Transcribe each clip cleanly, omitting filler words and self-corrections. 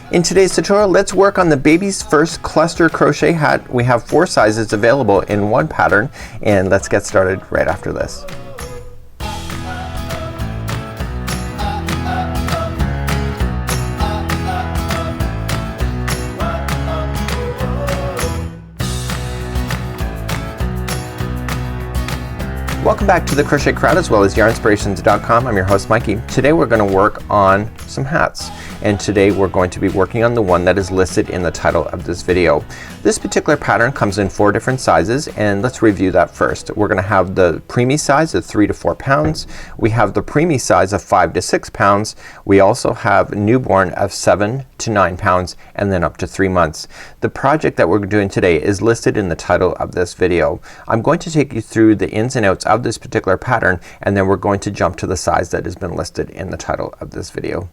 In today's tutorial, let's work on the baby's first cluster crochet hat. We have 4 sizes available in one pattern, and let's get started right after this. Welcome back to the Crochet Crowd as well as yarnspirations.com. I'm your host Mikey. Today we're going to work on some hats, and today we're going to be working on the one that is listed in the title of this video. This particular pattern comes in 4 different sizes, and let's review that first. We're going to have the preemie size of 3 to 4 pounds. We have the preemie size of 5 to 6 pounds. We also have newborn of 7 to 9 pounds and then up to 3 months. The project that we're doing today is listed in the title of this video. I'm going to take you through the ins and outs of this particular pattern, and then we're going to jump to the size that has been listed in the title of this video.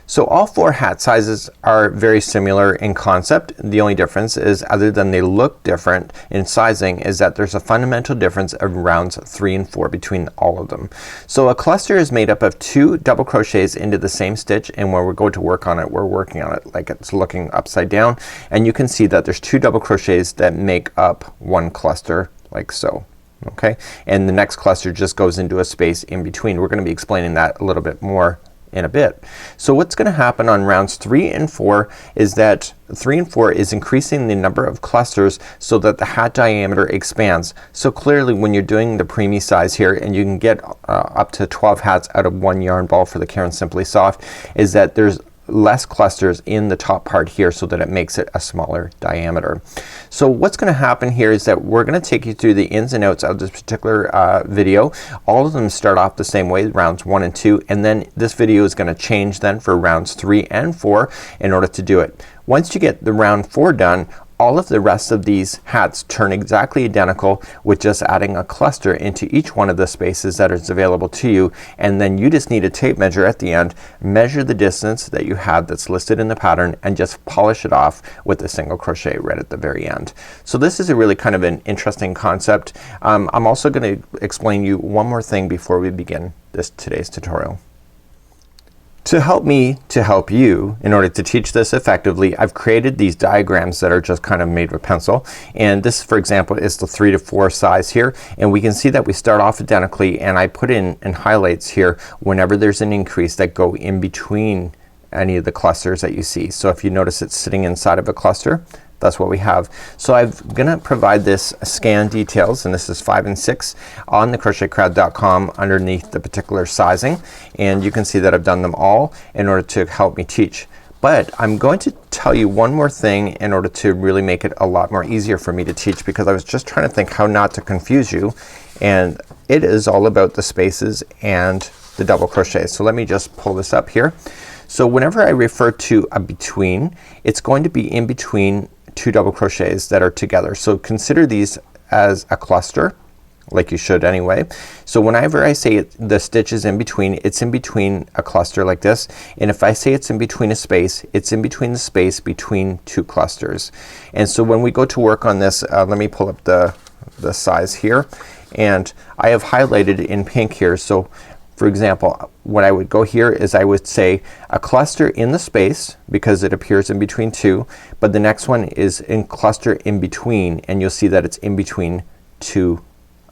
So all 4 hat sizes are very similar in concept. The only difference is, other than they look different in sizing, is that there's a fundamental difference of rounds 3 and 4 between all of them. So a cluster is made up of 2 double crochets into the same stitch, and when we go to work on it, we're working on it like it's looking upside down, and you can see that there's 2 double crochets that make up one cluster, like so. Okay, and the next cluster just goes into a space in between. We're going to be explaining that a little bit more in a bit. So what's going to happen on rounds 3 and 4 is that 3 and 4 is increasing the number of clusters so that the hat diameter expands. So clearly when you're doing the preemie size here, and you can get up to 12 hats out of one yarn ball for the Caron Simply Soft, is that there's less clusters in the top part here so that it makes it a smaller diameter. So what's going to happen here is that we're going to take you through the ins and outs of this particular video. All of them start off the same way, rounds 1 and 2, and then this video is going to change then for rounds 3 and 4 in order to do it. Once you get the round 4 done, all of the rest of these hats turn exactly identical with just adding a cluster into each one of the spaces that is available to you, and then you just need a tape measure at the end, measure the distance that you have that's listed in the pattern, and just polish it off with a single crochet right at the very end. So this is a really kind of an interesting concept. I'm also going to explain you one more thing before we begin today's tutorial. To help me to help you in order to teach this effectively, I've created these diagrams that are just kind of made with pencil, and this, for example, is the 3 to 4 size here, and we can see that we start off identically, and I put in highlights here whenever there's an increase that go in between any of the clusters that you see. So if you notice it's sitting inside of a cluster, that's what we have. So I'm gonna provide this scan details, and this is 5 and 6 on the crochetcrowd.com underneath the particular sizing, and you can see that I've done them all in order to help me teach. But I'm going to tell you one more thing in order to really make it a lot more easier for me to teach, because I was just trying to think how not to confuse you, and it is all about the spaces and the double crochets. So let me just pull this up here. So whenever I refer to a between, it's going to be in between 2 double crochets that are together. So consider these as a cluster, like you should anyway. So whenever I say the stitch is in between, it's in between a cluster like this, and if I say it's in between a space, it's in between the space between 2 clusters. And so when we go to work on this, let me pull up the size here, and I have highlighted in pink here. So for example, what I would go here is I would say a cluster in the space because it appears in between 2, but the next one is in cluster in between, and you'll see that it's in between 2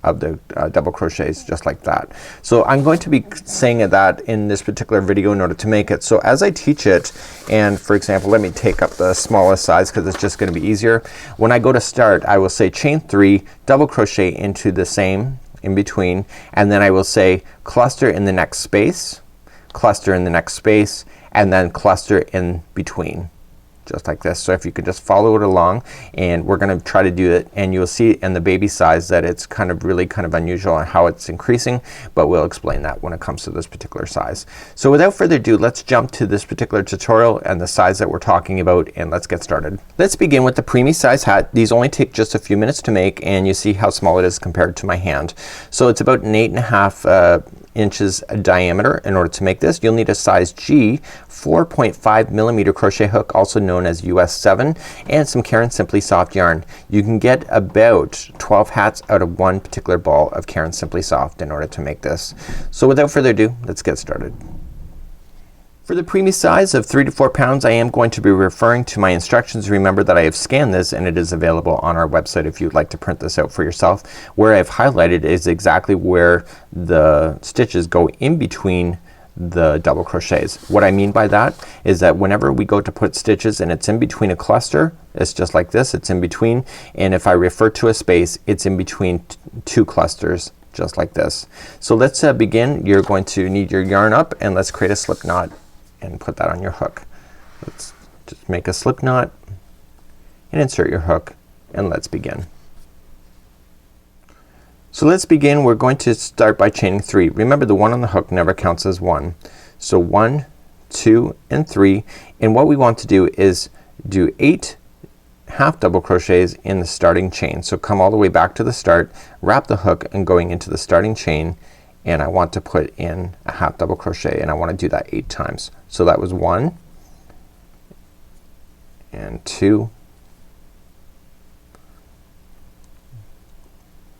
of the double crochets, just like that. So I'm going to be saying that in this particular video in order to make it. So as I teach it, and for example, let me take up the smallest size because it's just going to be easier. When I go to start, I will say chain 3, double crochet into the same in between, and then I will say cluster in the next space, cluster in the next space, and then cluster in between, just like this. So if you could just follow it along, and we're gonna try to do it, and you'll see in the baby size that it's kind of really kind of unusual on how it's increasing, but we'll explain that when it comes to this particular size. So without further ado, let's jump to this particular tutorial and the size that we're talking about, and let's get started. Let's begin with the preemie size hat. These only take just a few minutes to make, and you see how small it is compared to my hand. So it's about an 8.5 inches diameter. In order to make this, you'll need a size G 4.5 millimeter crochet hook, also known as US 7, and some Caron Simply Soft yarn. You can get about 12 hats out of one particular ball of Caron Simply Soft in order to make this. So without further ado, let's get started. For the preemie size of 3 to 4 pounds, I am going to be referring to my instructions. Remember that I have scanned this and it is available on our website if you'd like to print this out for yourself. Where I've highlighted is exactly where the stitches go in between the double crochets. What I mean by that is that whenever we go to put stitches and it's in between a cluster, it's just like this, it's in between, and if I refer to a space, it's in between two clusters, just like this. So let's begin. You're going to need your yarn up and let's create a slip knot and put that on your hook. Let's just make a slip knot and insert your hook and let's begin. So let's begin. We're going to start by chaining 3. Remember the 1 on the hook never counts as 1. So 1, 2 and 3, and what we want to do is do 8 half double crochets in the starting chain. So come all the way back to the start, wrap the hook and going into the starting chain, and I want to put in a half double crochet and I want to do that 8 times. So that was 1 and 2,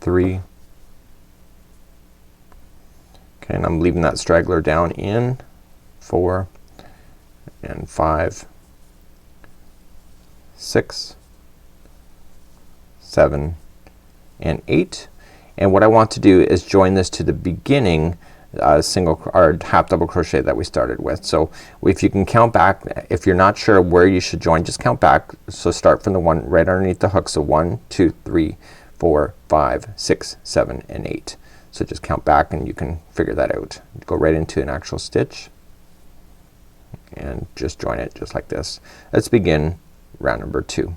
3, okay, and I'm leaving that straggler down in 4 and 5, 6, 7 and 8. And what I want to do is join this to the beginning single or half double crochet that we started with. So if you can count back, if you're not sure where you should join, just count back. So start from the one right underneath the hook. So 1, 2, 3, 4, 5, 6, 7 and 8. So just count back and you can figure that out. Go right into an actual stitch and just join it just like this. Let's begin round number 2.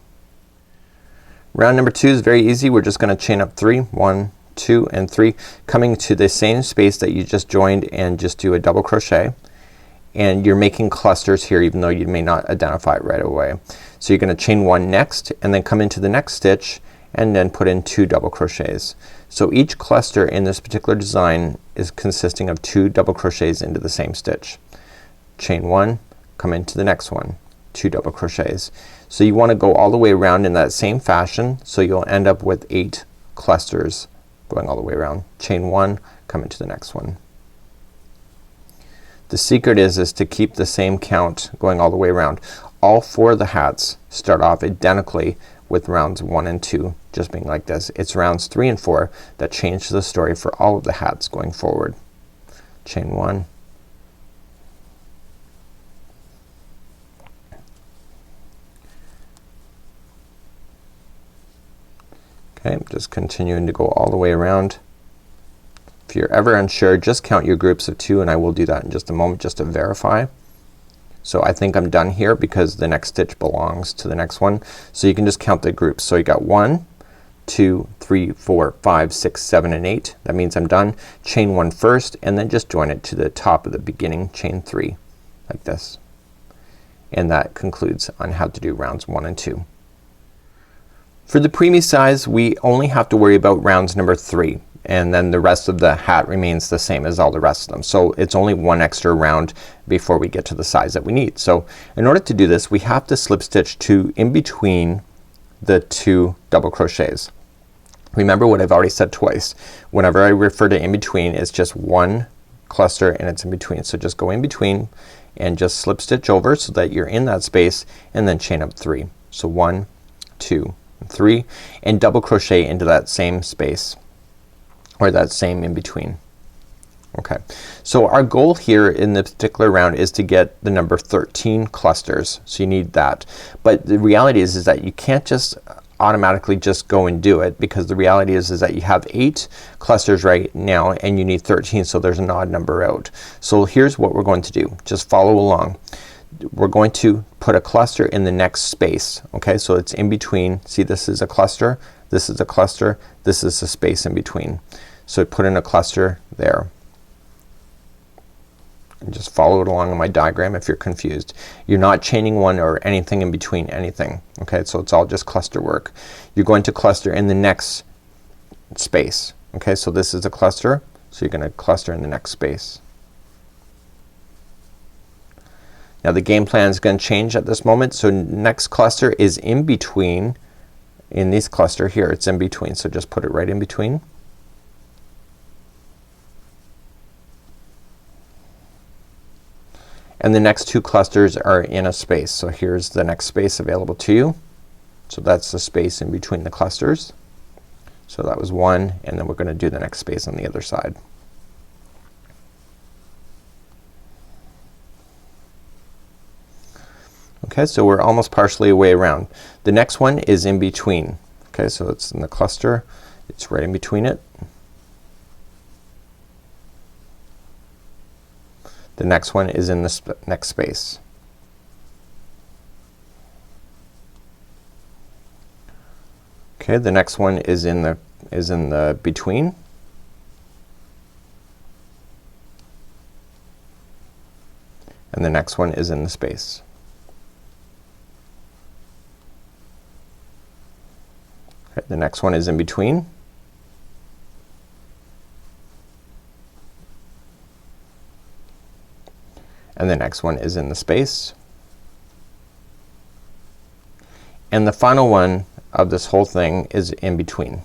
Round number 2 is very easy. We're just gonna chain up 3, 1, 2 and 3, coming to the same space that you just joined and just do a double crochet, and you're making clusters here even though you may not identify it right away. So you're gonna chain 1 next and then come into the next stitch and then put in 2 double crochets. So each cluster in this particular design is consisting of 2 double crochets into the same stitch. Chain 1, come into the next one, 2 double crochets. So you want to go all the way around in that same fashion, so you'll end up with 8 clusters going all the way around. Chain 1, come into the next one. The secret is to keep the same count going all the way around. All 4 of the hats start off identically with rounds 1 and 2 just being like this. It's rounds 3 and 4 that change the story for all of the hats going forward. Chain 1, okay, just continuing to go all the way around. If you're ever unsure, just count your groups of 2 and I will do that in just a moment just to verify. So I think I'm done here because the next stitch belongs to the next one. So you can just count the groups. So you got 1, 2, 3, 4, 5, 6, 7 and 8. That means I'm done. Chain 1 first and then just join it to the top of the beginning chain 3 like this. And that concludes on how to do rounds 1 and 2. For the preemie size we only have to worry about rounds number 3, and then the rest of the hat remains the same as all the rest of them. So it's only 1 extra round before we get to the size that we need. So in order to do this we have to slip stitch to in between the 2 double crochets. Remember what I've already said twice. Whenever I refer to in between, it's just 1 cluster and it's in between. So just go in between and just slip stitch over so that you're in that space and then chain up 3. So 1, 2, 3 and double crochet into that same space or that same in between. Okay, so our goal here in this particular round is to get the number 13 clusters. So you need that, but the reality is that you can't just automatically just go and do it, because the reality is that you have 8 clusters right now and you need 13, so there's an odd number out. So here's what we're going to do. Just follow along. We're going to put a cluster in the next space. Okay, so it's in between. See, this is a cluster, this is a cluster, this is a space in between. So put in a cluster there. And just follow it along on my diagram if you're confused. You're not chaining 1 or anything in between anything. Okay, so it's all just cluster work. You're going to cluster in the next space. Okay, so this is a cluster, so you're gonna cluster in the next space. Now the game plan is gonna change at this moment. So next cluster is in between. In this cluster here it's in between, so just put it right in between. and the next two clusters are in a space. So here's the next space available to you. So that's the space in between the clusters. So that was one, and then we're gonna do the next space on the other side. Okay, so we're almost partially way around. The next one is in between. Okay, so it's in the cluster. It's right in between it. The next one is in the next space. Okay, the next one is in the between. And the next one is in the space. Okay, the next one is in between. And the next one is in the space. And the final one of this whole thing is in between.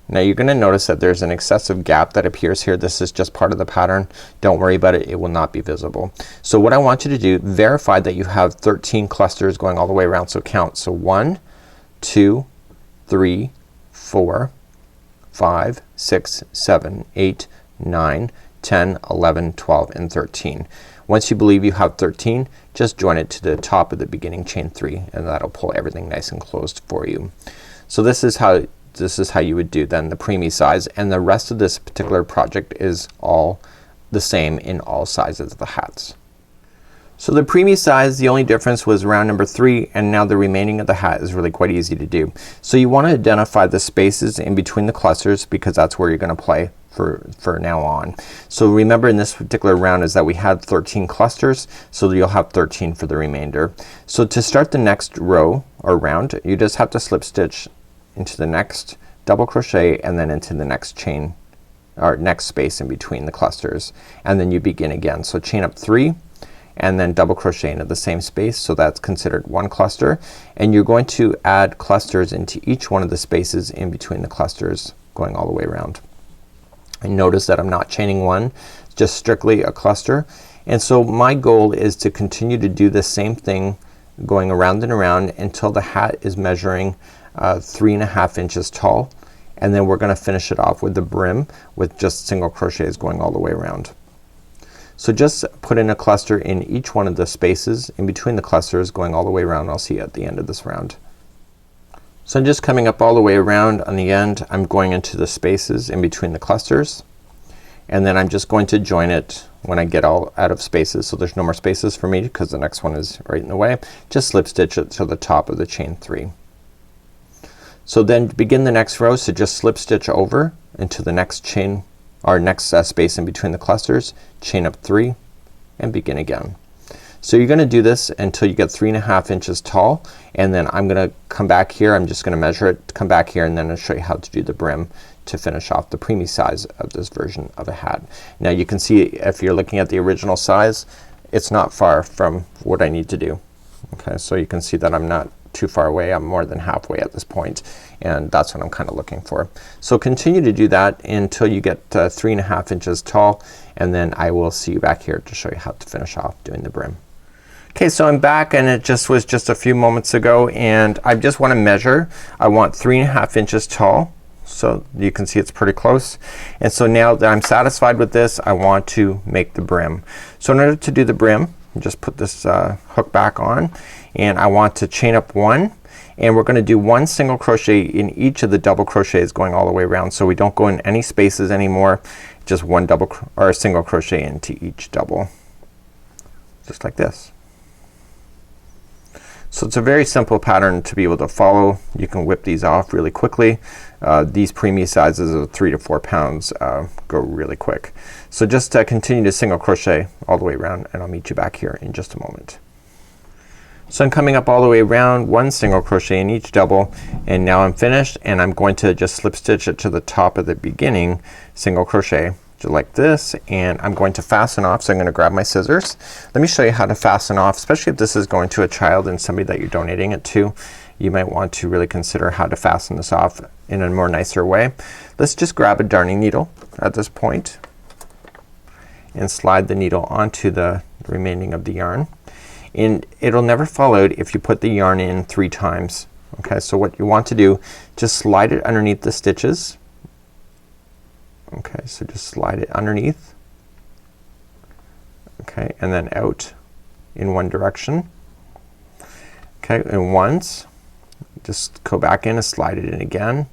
Now you're gonna notice that there's an excessive gap that appears here. This is just part of the pattern. Don't worry about it. It will not be visible. So what I want you to do, verify that you have 13 clusters going all the way around. So count. So 1, 2, 3, 4, 5, 6, 7, 8, 9, 10, 11, 12, and 13. Once you believe you have 13, just join it to the top of the beginning chain 3, and that'll pull everything nice and closed for you. So this is how you would do then the preemie size, and the rest of this particular project is all the same in all sizes of the hats. So the preemie size, the only difference was round number 3, and now the remaining of the hat is really quite easy to do. So you want to identify the spaces in between the clusters, because that's where you're gonna play for now on. So remember, in this particular round is that we had 13 clusters, so you'll have 13 for the remainder. So to start the next row or round, you just have to slip stitch into the next double crochet and then into the next chain or next space in between the clusters, and then you begin again. So chain up 3 and then double crochet into the same space, so that's considered one cluster, and you're going to add clusters into each one of the spaces in between the clusters going all the way around. And notice that I'm not chaining one, just strictly a cluster. And so my goal is to continue to do the same thing going around and around until the hat is measuring 3.5 inches tall, and then we're gonna finish it off with the brim with just single crochets going all the way around. So just put in a cluster in each one of the spaces in between the clusters going all the way around. I'll see you at the end of this round. So I'm just coming up all the way around. On the end I'm going into the spaces in between the clusters, and then I'm just going to join it when I get all out of spaces. So there's no more spaces for me because the next one is right in the way. Just slip stitch it to the top of the chain 3. So then begin the next row. So just slip stitch over into the next chain or next space in between the clusters, chain up 3 and begin again. So you're gonna do this until you get 3.5 inches tall, and then I'm gonna come back here. I'm just gonna measure it, come back here, and then I'll show you how to do the brim to finish off the preemie size of this version of a hat. Now you can see, if you're looking at the original size, it's not far from what I need to do. Okay, so you can see that I'm not too far away. I'm more than halfway at this point, and that's what I'm kind of looking for. So continue to do that until you get 3.5 inches tall, and then I will see you back here to show you how to finish off doing the brim. Okay, so I'm back, and it just was just a few moments ago, and I just want to measure. I want 3.5 inches tall, so you can see it's pretty close. And so now that I'm satisfied with this, I want to make the brim. So in order to do the brim, just put this hook back on, and I want to chain up 1, and we're gonna do 1 single crochet in each of the double crochets going all the way around, so we don't go in any spaces anymore. Just 1 double or a single crochet into each double, just like this. So it's a very simple pattern to be able to follow. You can whip these off really quickly. These preemie sizes of 3 to 4 pounds go really quick. So just continue to single crochet all the way around, and I'll meet you back here in just a moment. So I'm coming up all the way around, 1 single crochet in each double, and now I'm finished, and I'm going to just slip stitch it to the top of the beginning single crochet, just like this, and I'm going to fasten off. So I'm gonna grab my scissors. Let me show you how to fasten off, especially if this is going to a child and somebody that you're donating it to. You might want to really consider how to fasten this off in a more nicer way. Let's just grab a darning needle at this point, and slide the needle onto the remaining of the yarn, and it'll never fall out if you put the yarn in 3 times. Okay, so what you want to do, just slide it underneath the stitches. Okay, so just slide it underneath. Okay, and then out in one direction. Okay, and once, just go back in and slide it in again.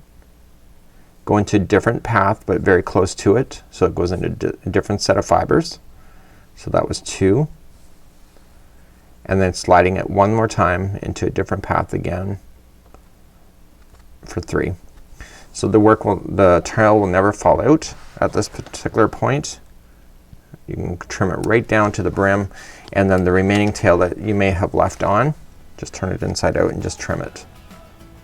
Go into a different path but very close to it, so it goes into a different set of fibers. So that was 2, and then sliding it one more time into a different path again for 3. So the tail will never fall out at this particular point. You can trim it right down to the brim, and then the remaining tail that you may have left on, just turn it inside out and just trim it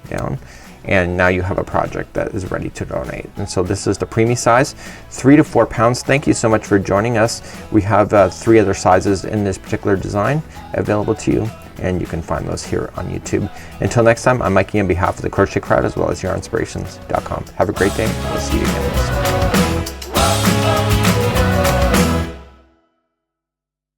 down, and now you have a project that is ready to donate. And so this is the preemie size, 3 to 4 pounds. Thank you so much for joining us. We have 3 other sizes in this particular design available to you, and you can find those here on YouTube. Until next time, I'm Mikey on behalf of the Crochet Crowd as well as YarnSpirations.com. Have a great day. We'll see you again.